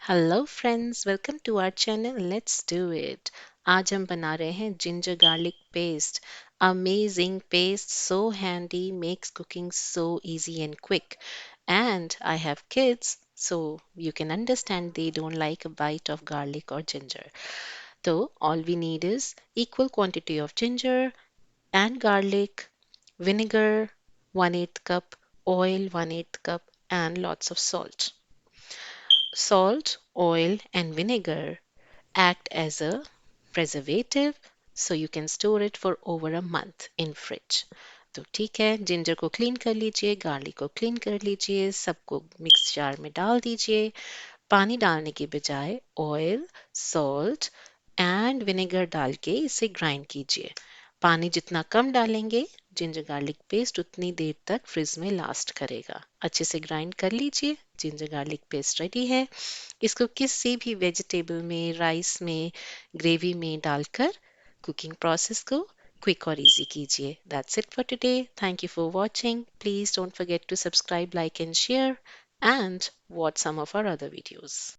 Hello friends, welcome to our channel. Let's do it. आज हम बना रहे हैं ginger garlic paste. Amazing paste, so handy, makes cooking so easy and quick. And I have kids, so you can understand they don't like a bite of garlic or ginger. So all we need is equal quantity of ginger and garlic, vinegar 1/8 cup, oil 1/8 cup, and lots of salt. Salt, oil, and vinegar act as a preservative, so you can store it for over a month in fridge. तो ठीक है, ginger को clean कर लीजिए, garlic को clean कर लीजिए, सबको मिक्स जार में डाल दीजिए। पानी डालने के बजाय ऑयल, सॉल्ट एंड विनेगर डाल के इसे ग्राइंड कीजिए। पानी जितना कम डालेंगे, जिंजर गार्लिक पेस्ट उतनी देर तक फ्रिज में लास्ट करेगा। अच्छे से ग्राइंड कर लीजिए। जिंजर गार्लिक पेस्ट रेडी है। इसको किसी भी वेजिटेबल में, राइस में, ग्रेवी में डालकर कुकिंग प्रोसेस को क्विक और इजी कीजिए। That's it for today. Thank you for watching. Please don't forget to subscribe, like and share, and watch some of our other videos.